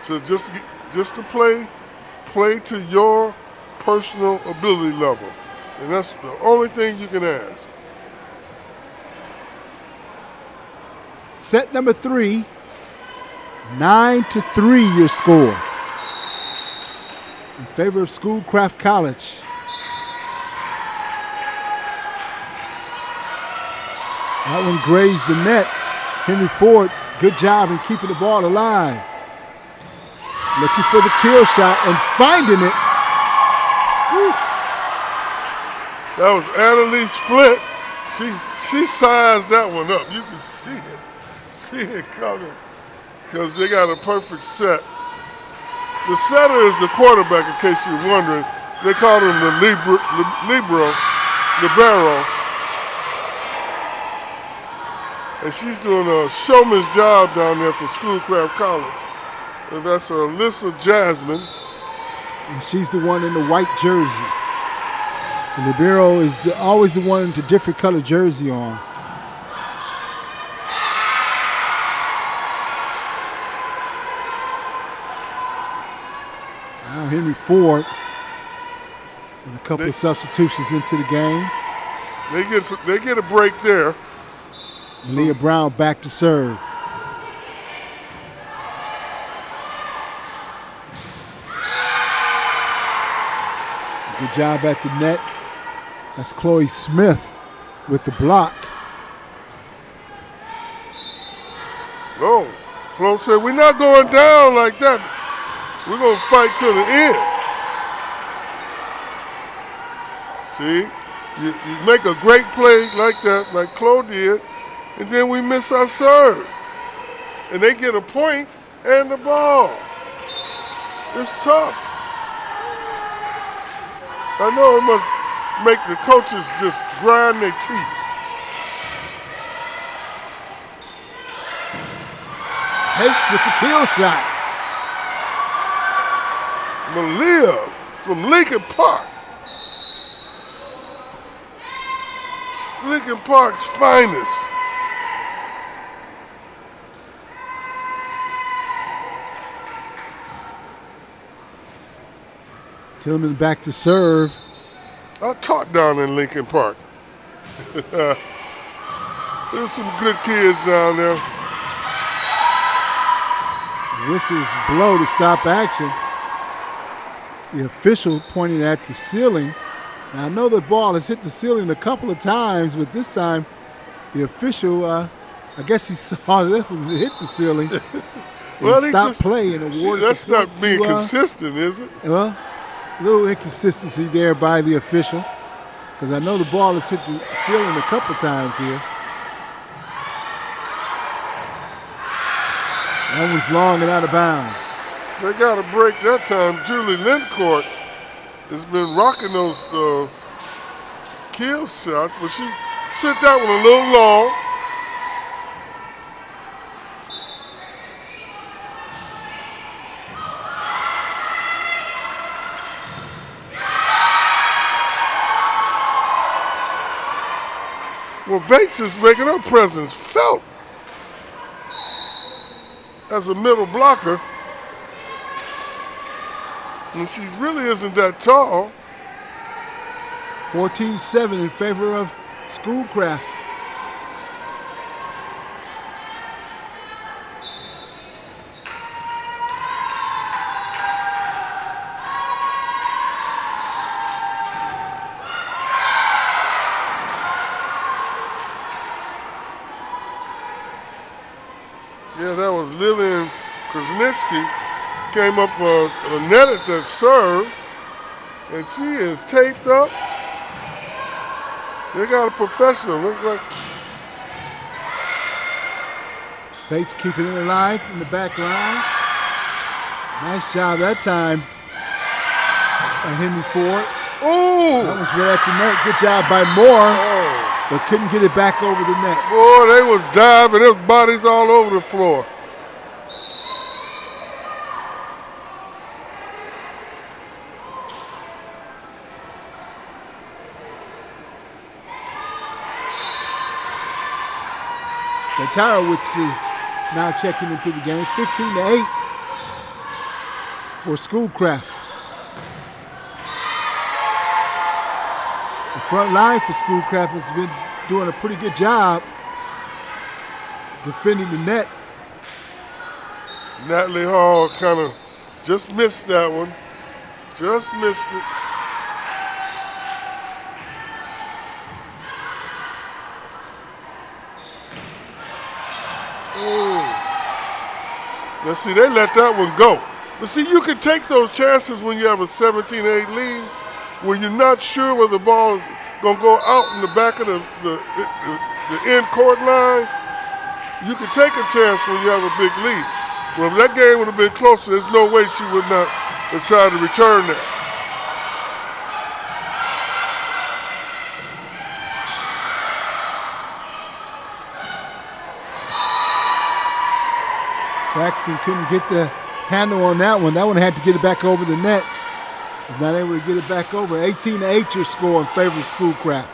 S2: to just to play to your personal ability level. And that's the only thing you can ask.
S1: Set number 3, 9-3 your score. In favor of Schoolcraft College. That one grazed the net. Henry Ford, good job in keeping the ball alive. Looking for the kill shot and finding it. Woo.
S2: That was Annalise Flint. She sized that one up. You can see it coming because they got a perfect set. The setter is the quarterback, in case you're wondering. They call him the libero. And she's doing a showman's job down there for Schoolcraft College. And that's Alyssa Jasmine.
S1: And she's the one in the white jersey. The libero is always the one with the different color jersey on. Now Henry Ford and a couple of substitutions into the game.
S2: They get a break there.
S1: Leah Brown back to serve. Good job at the net. That's Chloe Smith with the block.
S2: Oh, Chloe said, we're not going down like that. We're going to fight to the end. See, you make a great play like that, like Chloe did, and then we miss our serve. And they get a point and the ball. It's tough. I know it must make the coaches just grind their teeth.
S1: Hates with the kill shot.
S2: Malia from Lincoln Park. Lincoln Park's finest.
S1: Tillman back to serve.
S2: I taught down in Lincoln Park. There's some good kids down there.
S1: Whistles blow to stop action. The official pointing at the ceiling. Now I know the ball has hit the ceiling a couple of times, but this time the official, I guess he saw that it hit the ceiling and stopped play and awarded.
S2: That's not being consistent, is it?
S1: Well, a little inconsistency there by the official, because I know the ball has hit the ceiling a couple times here. That was long and out of bounds.
S2: They got a break that time. Julie Lindcourt has been rocking those kill shots, but she sent that one a little long. Well, Bates is making her presence felt as a middle blocker. And she really isn't that tall.
S1: 14-7 in favor of Schoolcraft.
S2: Yeah, that was Lillian Krasniewski. Came up a netted that serve, and she is taped up. They got a professional. Look like
S1: Bates keeping it alive from the back line. Nice job that time by Henry Ford.
S2: ooh!
S1: That was right at the net. Good job by Moore,
S2: Oh,
S1: but couldn't get it back over the net.
S2: boy, they was diving. There's bodies all over the floor.
S1: The Tyrowitz is now checking into the game. 15-8 for Schoolcraft. The front line for Schoolcraft has been doing a pretty good job defending the net.
S2: Natalie Hall kind of just missed that one. Just missed it. Ooh. Now see, they let that one go. But see, you can take those chances when you have a 17-8 lead, when you're not sure whether the ball is going to go out in the back of the end court line. You can take a chance when you have a big lead. Well, if that game would have been closer, there's no way she would not have tried to return that.
S1: Paxton couldn't get the handle on that one. That one had to get it back over the net. She's not able to get it back over. 18-8 your score in favor of Schoolcraft.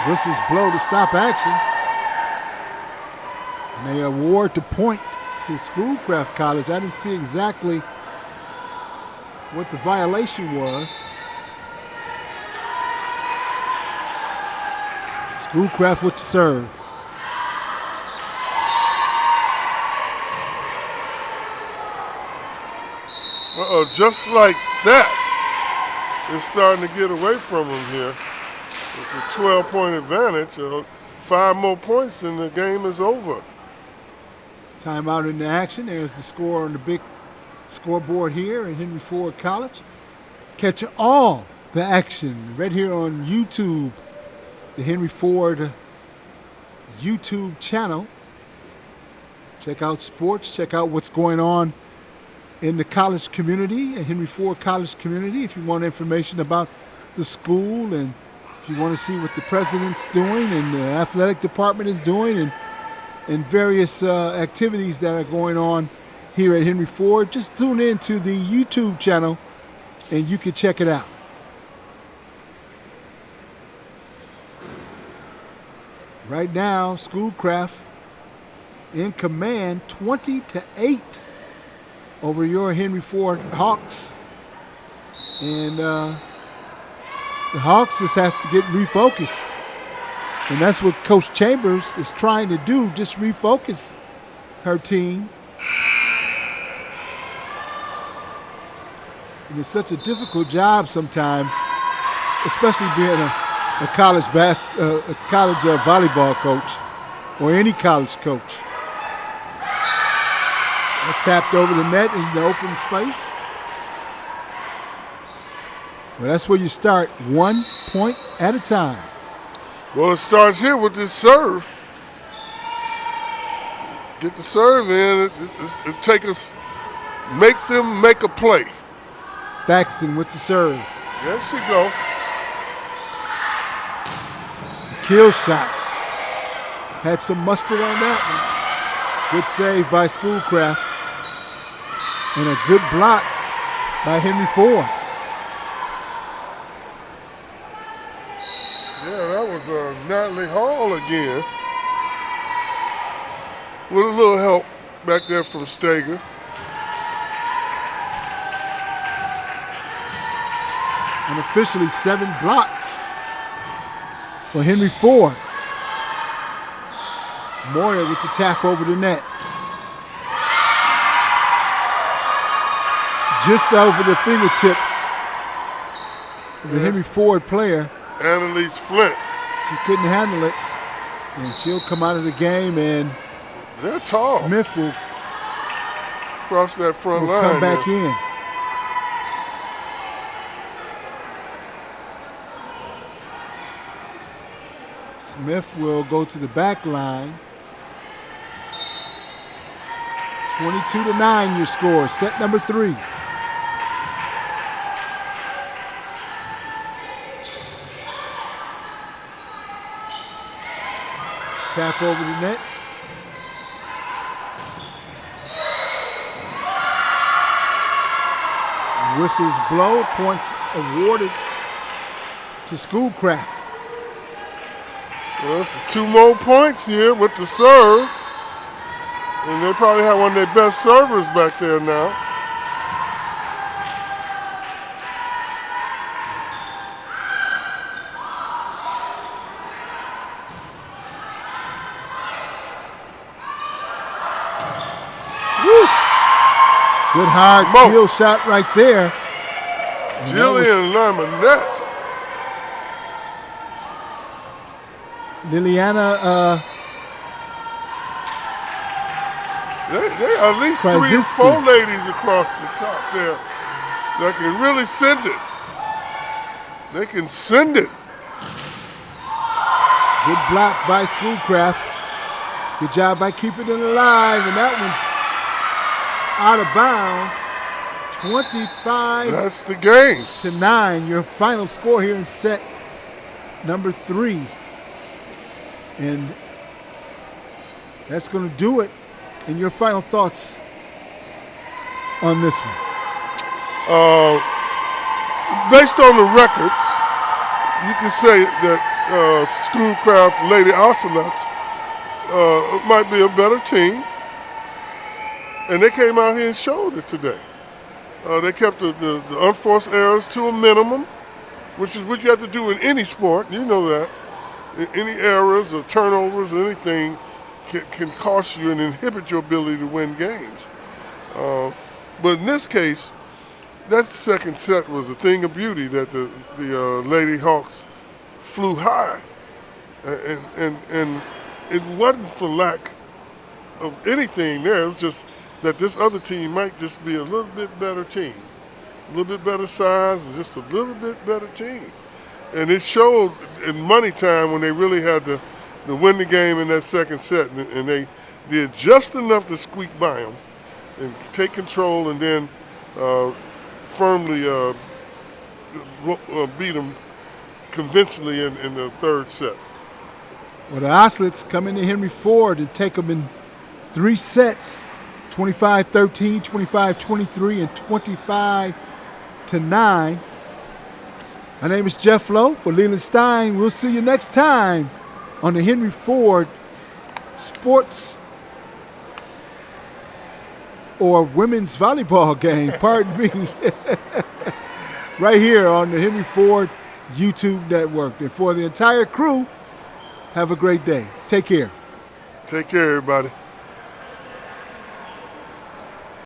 S1: Whistles blow to stop action. And they award the point to Schoolcraft College. I didn't see exactly what the violation was. Schoolcraft with the serve.
S2: Just like that, it's starting to get away from them here. It's a 12-point advantage. 5 more points and the game is over.
S1: Timeout in the action. There's the score on the big scoreboard here at Henry Ford College. Catch all the action right here on YouTube, the Henry Ford YouTube channel. Check out sports. Check out what's going on in the college community, at Henry Ford College community. If you want information about the school, and if you want to see what the president's doing and the athletic department is doing, and various activities that are going on here at Henry Ford, just tune in to the YouTube channel and you can check it out. Right now, Schoolcraft in command, 20-8 over your Henry Ford Hawks. And the Hawks just have to get refocused. And that's what Coach Chambers is trying to do, just refocus her team. And it's such a difficult job sometimes, especially being a college volleyball coach or any college coach. That tapped over the net in the open space. Well, that's where you start, 1 point at a time.
S2: Well, it starts here with this serve. Get the serve in. Make them make a play.
S1: Thaxton with the serve.
S2: There she go.
S1: The kill shot. Had some mustard on that one. Good save by Schoolcraft. And a good block by Henry Ford.
S2: Yeah, that was Natalie Hall again. With a little help back there from Stager.
S1: And officially 7 blocks for Henry Ford. Moyer with the tap over the net. Just over the fingertips of the Henry Ford player.
S2: Annalise Flint.
S1: She couldn't handle it. And she'll come out of the game, and
S2: they're tall.
S1: Smith will
S2: cross that front line.
S1: Come back in. Smith will go to the back line. 22-9 your score. Set number 3. Tap over the net. Whistles blow. Points awarded to Schoolcraft.
S2: Well, that's 2 more points here with the serve. And they probably have one of their best servers back there now.
S1: Good hard heel shot right there.
S2: Jillian Laminette.
S1: Liliana
S2: They at least 3 or 4 ladies across the top there that can really send it. They can send it.
S1: Good block by Schoolcraft. Good job by keeping it alive, and that one's out of bounds. 25.
S2: That's the game.
S1: To 9. Your final score here in set number 3. And that's going to do it. And your final thoughts on this one?
S2: Based on the records, you can say that Schoolcraft Lady Ocelots might be a better team. And they came out here and showed it today. They kept the unforced errors to a minimum, which is what you have to do in any sport. You know that. Any errors or turnovers or anything can cost you and inhibit your ability to win games. But in this case, that second set was a thing of beauty that the Lady Hawks flew high. And it wasn't for lack of anything there. It was just that this other team might just be a little bit better team. A little bit better size and just a little bit better team. And it showed in money time when they really had to win the game in that second set. And they did just enough to squeak by them and take control and then firmly beat them convincingly in the third set.
S1: Well, the Ocelots come into Henry Ford and take them in 3 sets. 25-13, 25-23, and 25-9. My name is Jeff Lowe for Leland Stein. We'll see you next time on the Henry Ford Sports or Women's Volleyball game, pardon me, right here on the Henry Ford YouTube network. And for the entire crew, have a great day. Take care.
S2: Take care, everybody.